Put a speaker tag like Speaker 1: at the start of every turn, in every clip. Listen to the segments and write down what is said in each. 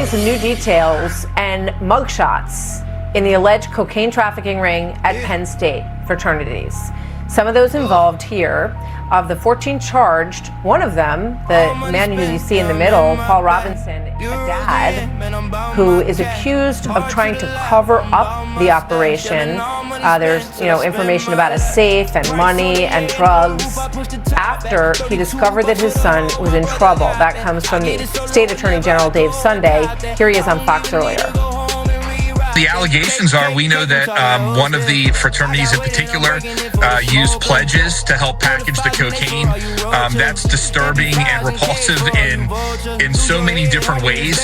Speaker 1: some new details and mugshots in the alleged cocaine trafficking ring at Penn State fraternities. Some of those involved here. Of the 14 charged, one of them, the man who you see in the middle, Paul Robinson, a dad who is accused of trying to cover up the operation. There's, information about a safe and money and drugs after he discovered that his son was in trouble. That comes from the State Attorney General Dave Sunday. Here he is on Fox earlier.
Speaker 2: The allegations are, we know that one of the fraternities in particular used pledges to help package the cocaine. That's disturbing and repulsive in so many different ways.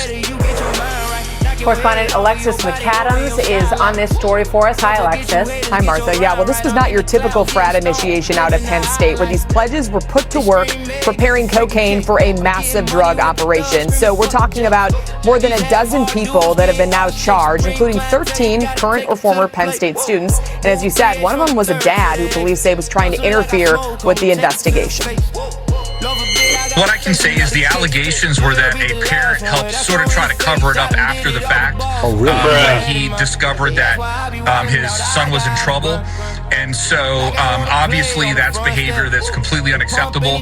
Speaker 1: Correspondent Alexis McAdams is on this story for us. Hi, Alexis.
Speaker 3: Hi, Martha. Yeah, well, this was not your typical frat initiation out at Penn State, where these pledges were put to work preparing cocaine for a massive drug operation. So we're talking about more than a dozen people that have been now charged, including 13 current or former Penn State students. And as you said, one of them was a dad who police say was trying to interfere with the investigation.
Speaker 2: What I can say is the allegations were that a parent helped sort of try to cover it up after the fact.
Speaker 4: Oh, really?
Speaker 2: When he discovered that his son was in trouble. And so obviously that's behavior that's completely unacceptable.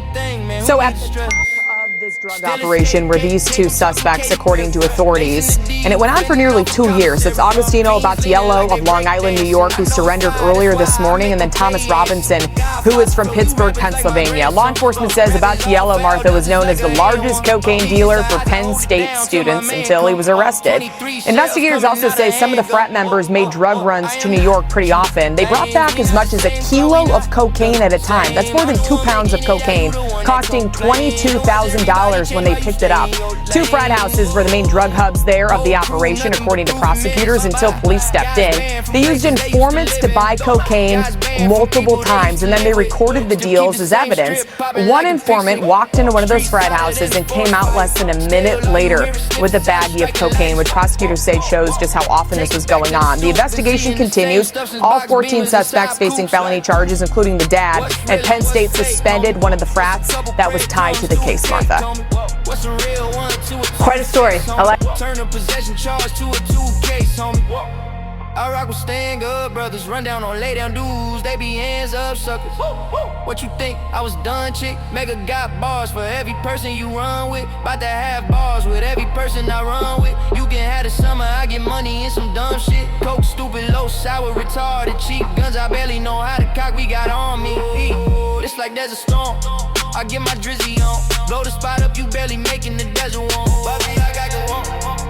Speaker 3: So at the top of this drug operation were these two suspects, according to authorities. And it went on for nearly 2 years. It's Agostino Battiello of Long Island, New York, who surrendered earlier this morning, and then Thomas Robinson, who is from Pittsburgh, Pennsylvania. Law enforcement says Battiello, Martha, was known as the largest cocaine dealer for Penn State students until he was arrested. Investigators also say some of the frat members made drug runs to New York pretty often. They brought back as much as a kilo of cocaine at a time. That's more than 2 pounds of cocaine, costing $22,000 when they picked it up. 2 frat houses were the main drug hubs there of the operation, according to prosecutors, until police stepped in. They used informants to buy cocaine multiple times, and then they recorded the deals as evidence. One informant walked into one of those frat houses and came out less than a minute later with a baggie of cocaine, which prosecutors say shows just how often this was going on. The investigation continues. All 14 suspects facing felony charges, including the dad, and Penn State suspended one of the frats that was tied to the case, Martha.
Speaker 1: Quite a story.
Speaker 5: I rock with staying good brothers, run down on lay down dudes, they be hands up suckers. What you think? I was done, chick. Mega got bars for every person you run with. About to have bars with every person I run with. You can have the summer, I get money and some dumb shit. Coke, stupid, low, sour, retarded, cheap guns. I barely know how to cock, we got on me. It's like there's a storm. I get my drizzy on. Blow the spot up, you barely making the desert warm. Baby, I got you on.